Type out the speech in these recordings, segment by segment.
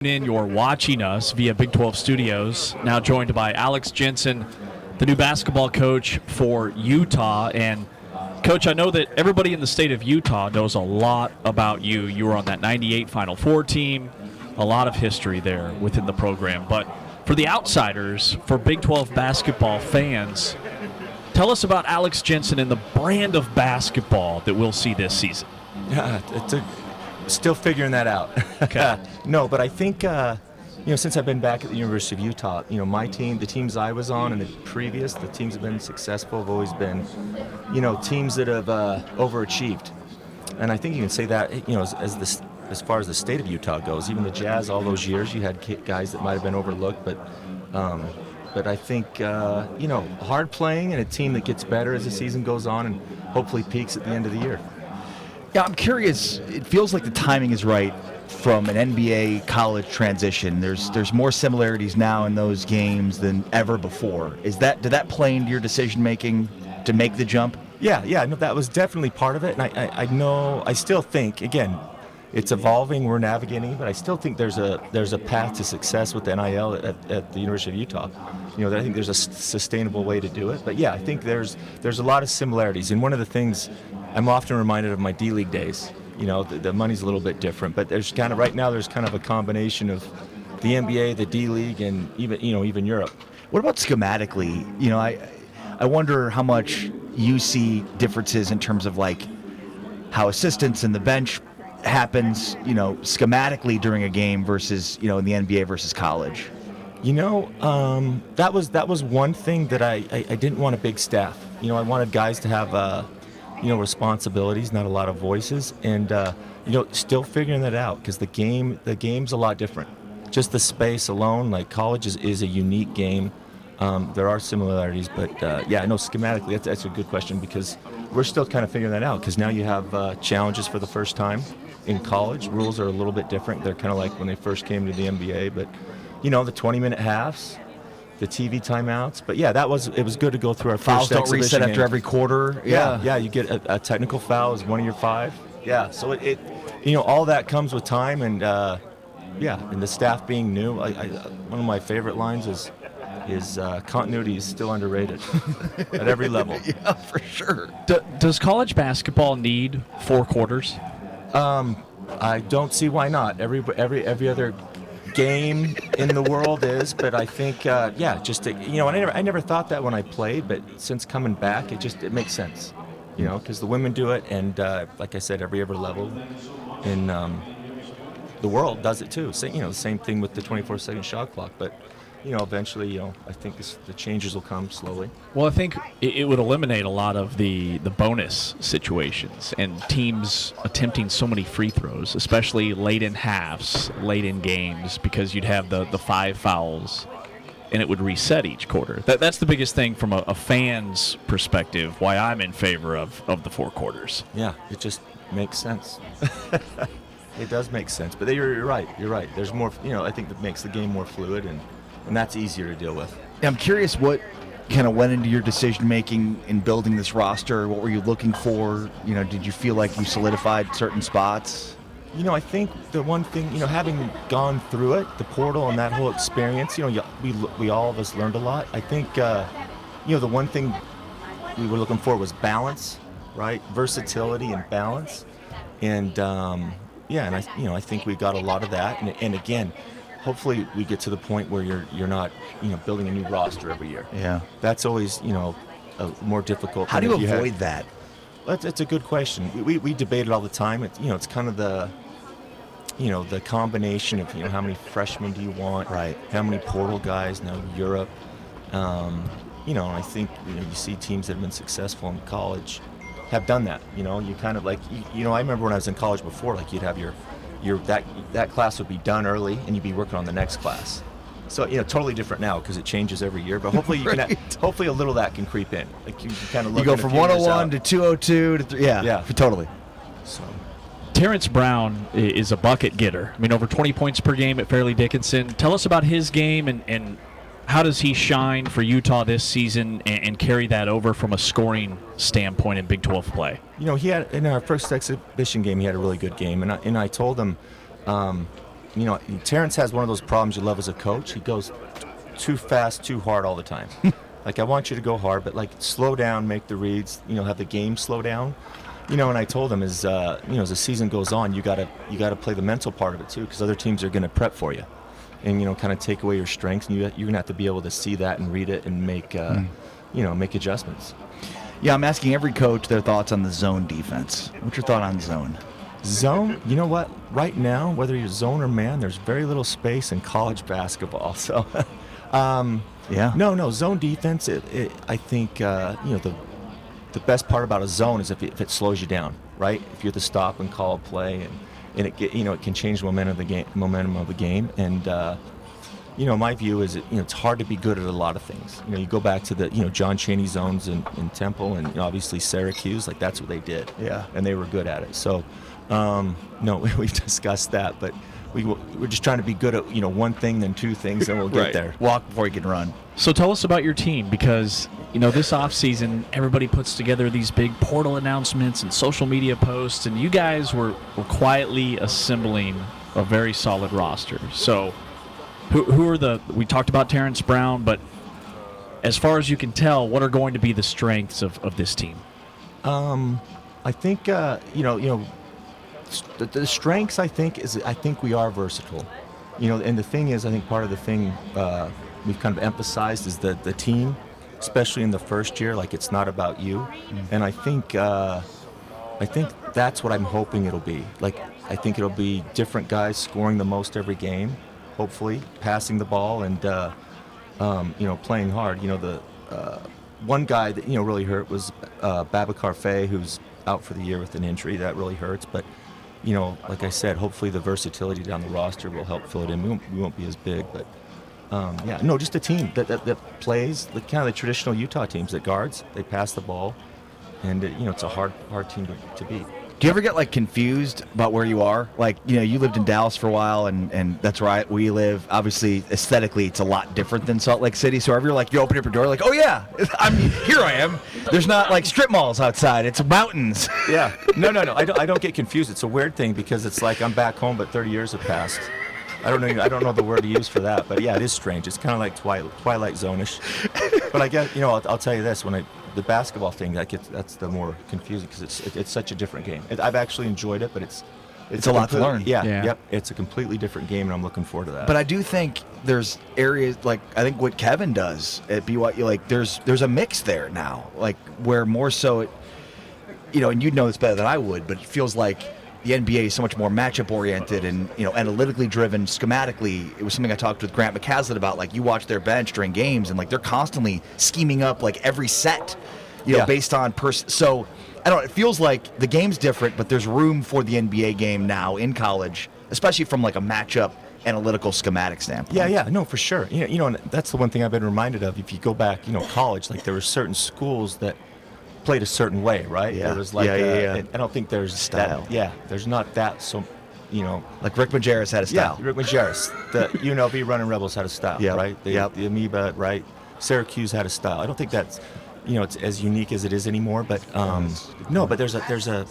You're watching us via Big 12 Studios, now joined by Alex Jensen, the new basketball coach for Utah. And, Coach, I know that everybody in the state of Utah knows a lot about you. You were on that 98 Final Four team, a lot of history there within the program. But for the outsiders, for Big 12 basketball fans, tell us about Alex Jensen and the brand of basketball that we'll see this season. Yeah, still figuring that out. Okay. No, but I think, since I've been back at the University of Utah, my team, the teams I was on and the teams have been successful have always been, teams that have overachieved. And I think you can say that, as far as the state of Utah goes, even the Jazz, all those years, you had guys that might have been overlooked, but I think, hard playing and a team that gets better as the season goes on and hopefully peaks at the end of the year. Yeah, I'm curious. It feels like the timing is right from an NBA college transition. There's more similarities now in those games than ever before. Did that play into your decision making to make the jump? Yeah, no, that was definitely part of it. And I still think, again, it's evolving, we're navigating, but I still think there's a path to success with NIL at the University of Utah. I think there's a sustainable way to do it. But yeah, I think there's a lot of similarities. And one of the things I'm often reminded of my D-League days. The money's a little bit different, but there's kind of a combination of the NBA, the D-League, and even Europe. What about schematically? I wonder how much you see differences in terms of like how assistants in the bench happens, schematically during a game versus, in the NBA versus college. That was one thing that I didn't want a big staff. I wanted guys to have responsibilities, not a lot of voices, and still figuring that out because the game's a lot different. Just the space alone, like college is a unique game. There are similarities, but schematically that's a good question because we're still kind of figuring that out because now you have challenges for the first time in college. Rules are a little bit different. They're kind of like when they first came to the NBA, but the 20-minute halves, the TV timeouts. But yeah, it was good to go through our fouls first don't reset after every quarter. Yeah, you get a technical foul as one of your 5. Yeah, so it all that comes with time and and the staff being new. One of my favorite lines is continuity is still underrated at every level. Yeah, for sure. Does college basketball need 4 quarters? I don't see why not. Every other game in the world is, but I think I never thought that when I played, but since coming back it makes sense, because the women do it, and like I said, every other level in the world does it too. The same thing with the 24-second shot clock, but eventually, I think the changes will come slowly. Well, I think it would eliminate a lot of the bonus situations and teams attempting so many free throws, especially late in halves, late in games, because you'd have the 5 fouls, and it would reset each quarter. That's the biggest thing from a fan's perspective, why I'm in favor of the 4 quarters. Yeah, it just makes sense. It does make sense, but you're right. There's more, I think that makes the game more fluid, and that's easier to deal with. I'm curious what kind of went into your decision-making in building this roster. What were you looking for? Did you feel like you solidified certain spots? I think the one thing, having gone through it, the portal and that whole experience, we all of us learned a lot. I think, the one thing we were looking for was balance, right? Versatility and balance. And, and I think we got a lot of that. And again, hopefully we get to the point where you're not, building a new roster every year. Yeah. That's always, more difficult. How do you avoid that? That's a good question. We debate it all the time. It's kind of the combination of, how many freshmen do you want? Right. How many portal guys? Now Europe. I think, you see teams that have been successful in college have done that. You kind of like, I remember when I was in college before, like you'd have that class would be done early and you'd be working on the next class. So totally different now because it changes every year. But hopefully hopefully a little of that can creep in. Like you kind of look. You go from 101 to 202 to 3. Yeah, totally. So, Terrence Brown is a bucket getter. Over 20 points per game at Fairleigh Dickinson. Tell us about his game and how does he shine for Utah this season and carry that over from a scoring standpoint in Big 12 play? He had in our first exhibition game, he had a really good game, and I told him, Terrence has one of those problems you love as a coach. He goes too fast, too hard all the time. Like, I want you to go hard, but like slow down, make the reads, have the game slow down. And I told him as the season goes on, you gotta play the mental part of it too, because other teams are going to prep for you, and kind of take away your strengths, and you're going to have to be able to see that and read it and make make adjustments. Yeah, I'm asking every coach their thoughts on the zone defense. What's your thought on zone? Zone, you know what? Right now, whether you're zone or man, there's very little space in college basketball. So, yeah. No, zone defense. I think the best part about a zone is if it slows you down, right? If you have to stop and call a play, and it can change the momentum of the game. And my view is it's hard to be good at a lot of things. You go back to the John Chaney zones in Temple, and obviously Syracuse, like that's what they did. Yeah. And they were good at it. So no, we've discussed that, but we're just trying to be good at one thing, then two things, then we'll get Right. there. Walk before you can run. So tell us about your team, because this offseason everybody puts together these big portal announcements and social media posts, and you guys were quietly assembling a very solid roster. So who are we talked about Terrence Brown, but as far as you can tell, what are going to be the strengths of this team? I think the strengths, I think we are versatile. And the thing is, I think part of the thing we've kind of emphasized is that the team, especially in the first year, like it's not about you. And I think that's what I'm hoping it'll be. Like, I think it'll be different guys scoring the most every game, hopefully, passing the ball and playing hard. The one guy that really hurt was Babacar Faye, who's out for the year with an injury. That really hurts, but like I said, hopefully the versatility down the roster will help fill it in. We won't be as big, but just a team that plays kind of the traditional Utah teams that guards. They pass the ball, and it's a hard team to beat. Do you ever get confused about where you are? You lived in Dallas for a while, and that's where we live. Obviously, aesthetically, it's a lot different than Salt Lake City. So whenever you open up your door, oh yeah, here I am. There's not strip malls outside. It's mountains. Yeah. No. I don't get confused. It's a weird thing because it's like I'm back home, but 30 years have passed. I don't know the word to use for that, but yeah, it is strange. It's kind of like Twilight Zone-ish. But I guess I'll tell you this: the basketball thing, that's the more confusing because it's such a different game. I've actually enjoyed it, but it's a lot to learn. Yeah. Yep. It's a completely different game, and I'm looking forward to that. But I do think there's areas I think what Kevin does at BYU, there's a mix there now, where more so and you'd know this better than I would, but it feels like the NBA is so much more matchup oriented and analytically driven, schematically. It was something I talked with Grant McCaslin about. You watch their bench during games, and they're constantly scheming up every set, based on person. So I don't know. It feels like the game's different, but there's room for the NBA game now in college, especially from a matchup analytical schematic standpoint. Yeah, no, for sure. And that's the one thing I've been reminded of. If you go back, college, there were certain schools that played a certain way, right? Yeah. There was yeah. I don't think there's style. There's not that. So, Rick Majerus had a style. Yeah, Rick Majerus. The UNLV Running Rebels had a style, right? The Amoeba, right? Syracuse had a style. I don't think that's it's as unique as it is anymore, but no. But there's a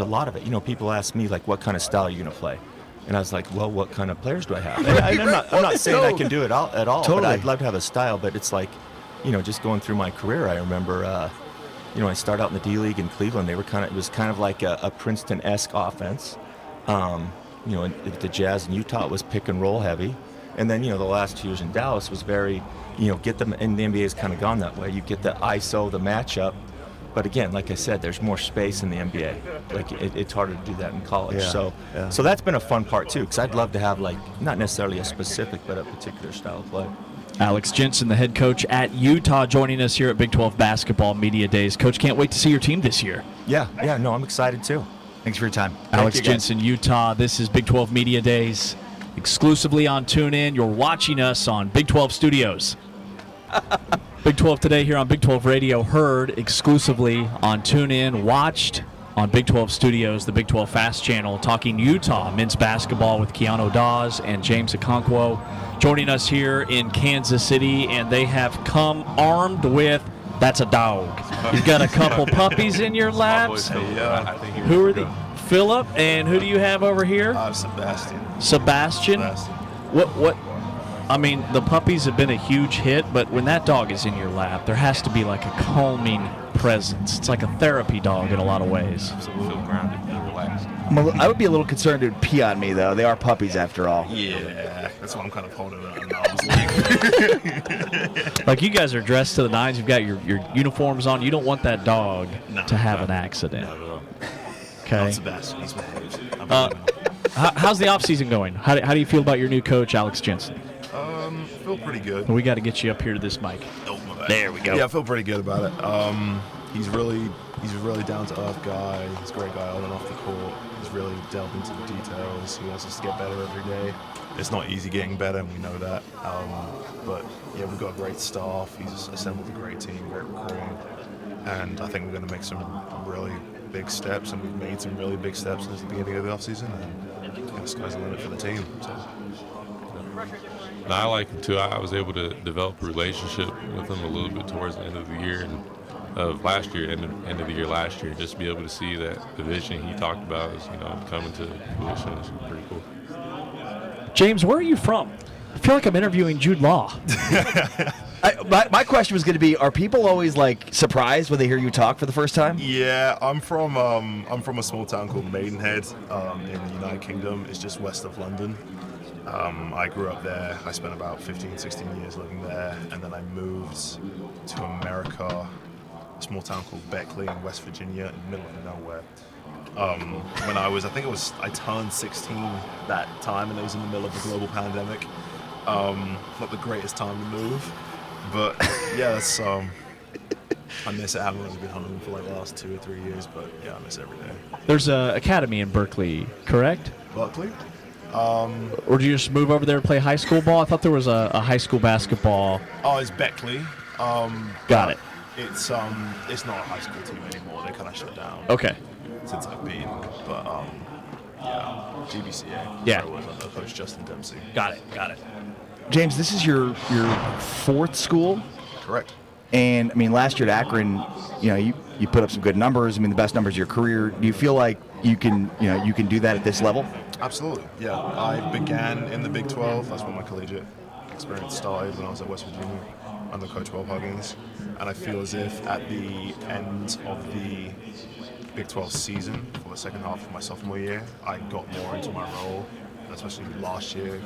lot of it. People ask me what kind of style are you gonna play, and I was like, well, what kind of players do I have? And I'm not saying I can do it at all. Totally. But I'd love to have a style. But it's just going through my career, I remember. I started out in the D League in Cleveland. It was kind of like a Princeton-esque offense. The Jazz in Utah was pick and roll heavy, and then the last 2 years in Dallas was very, get them. And the NBA has kind of gone that way. You get the ISO, the matchup, but again, like I said, there's more space in the NBA. It's harder to do that in college. So that's been a fun part too, because I'd love to have not necessarily a specific, but a particular style of play. Alex Jensen, the head coach at Utah, joining us here at Big 12 Basketball Media Days. Coach, can't wait to see your team this year. Yeah, no, I'm excited too. Thanks for your time. Alex Jensen, Utah. This is Big 12 Media Days, exclusively on TuneIn. You're watching us on Big 12 Studios. Big 12 Today here on Big 12 Radio, heard exclusively on TuneIn, watched on Big 12 Studios, the Big 12 Fast Channel, talking Utah men's basketball with Keanu Dawes and James Okonkwo, joining us here in Kansas City, and they have come armed with, that's a dog. You've got a couple puppies in your laps. Yeah, I think Who are the Phillip, and who do you have over here? Sebastian. Sebastian. What? I mean, the puppies have been a huge hit, but when that dog is in your lap, there has to be like a calming presence. It's like a therapy dog in a lot of ways. Absolutely. Feel grounded, feel relaxed. I would be a little concerned it would pee on me, though. They are puppies, after all. Yeah, that's why I'm kind of holding it at arm's length. Like, you guys are dressed to the nines. You've got your uniforms on. You don't want that dog to have an accident. No. Okay. Not Sebastian. He's behaved. How's the offseason going? How do you feel about your new coach, Alex Jensen? Feel pretty good. We got to get you up here to this mic. Oh, my bad. There we go. Yeah, I feel pretty good about it. He's a really down to earth guy. He's a great guy on and off the court. He's really delved into the details. He wants us to get better every day. It's not easy getting better, and we know that. But yeah, we've got a great staff. He's assembled a great team, great recruiting, and I think we're going to make some really big steps, and we've made some really big steps since the beginning of the offseason, and the sky's the limit for the team. So. No, I like him too. I was able to develop a relationship with him a little bit towards the end of the year and of last year, end of the year last year. Just to be able to see that the vision he talked about is, coming to fruition is pretty cool. James, where are you from? I feel like I'm interviewing Jude Law. My question was going to be: are people always like surprised when they hear you talk for the first time? Yeah, I'm from a small town called Maidenhead in the United Kingdom. It's just west of London. I grew up there. I spent about 15, 16 years living there, and then I moved to America, a small town called Beckley in West Virginia, in the middle of nowhere. When I turned 16 that time, and it was in the middle of a global pandemic. Not the greatest time to move, but yeah, that's I miss it. I haven't really been home for like the last 2 or 3 years, but yeah, I miss every day. There's an academy in Berkeley, correct? Berkeley? Or did you just move over there to play high school ball? I thought there was a high school basketball. Oh, it's Beckley. Got it. It's not a high school team anymore. They kind of shut down. Okay. Since I've been, but yeah, GBCA. Yeah. So I was under Coach Justin Dempsey. Got it. James, this is your fourth school, Correct. and I mean last year at Akron, you put up some good numbers. I mean the best numbers of your career. Do you feel like you can do that at this level? Absolutely. Yeah, I began in the Big 12. That's where my collegiate experience started when I was at West Virginia under Coach Bob Huggins, and I feel as if at the end of the Big 12 season, for the second half of my sophomore year, I got more into my role. And especially last year,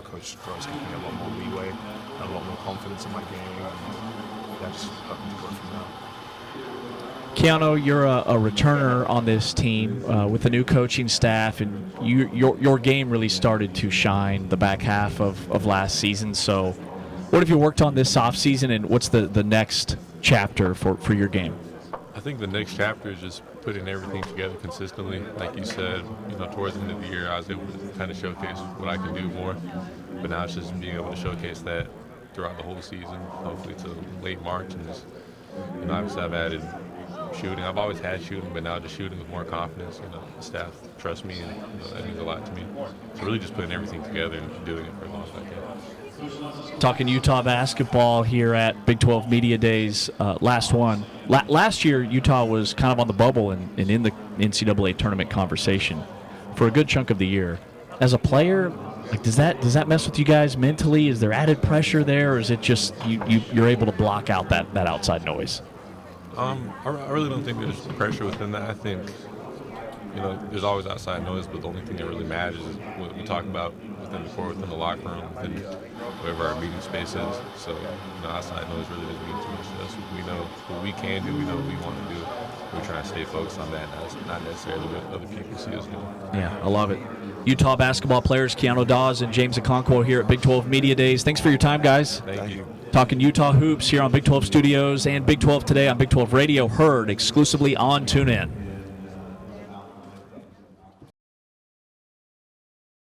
Coach Dawes gave me a lot more leeway and a lot more confidence in my game, and yeah, just hoping to grow from now. Keanu, you're a returner on this team with the new coaching staff, and your game really started to shine the back half of last season. So what have you worked on this offseason, and what's the next chapter for your game? I think the next chapter is just putting everything together consistently. Like you said, towards the end of the year, I was able to kind of showcase what I can do more. But now it's just being able to showcase that throughout the whole season, hopefully to late March. And just, obviously I've added shooting. I've always had shooting, but now just shooting with more confidence. The staff trusts me, and that means a lot to me. So really just putting everything together and doing it for as long as I can. Talking Utah basketball here at Big 12 Media Days, last one. Last year, Utah was kind of on the bubble and in the NCAA tournament conversation for a good chunk of the year. As a player, like does that mess with you guys mentally? Is there added pressure there, or is it just you're able to block out that outside noise? I really don't think there's pressure within that. I think, there's always outside noise, but the only thing that really matters is what we talk about within the court, within the locker room, within wherever our meeting space is. So, outside noise really doesn't mean too much to us. We know what we can do. We know what we want to do. We're trying to stay focused on that, not necessarily what other people see us doing. Yeah, I love it. Utah basketball players Keanu Dawes and James Okonkwo here at Big 12 Media Days. Thanks for your time, guys. Thank you. Talking Utah hoops here on Big 12 Studios and Big 12 Today on Big 12 Radio, heard exclusively on TuneIn.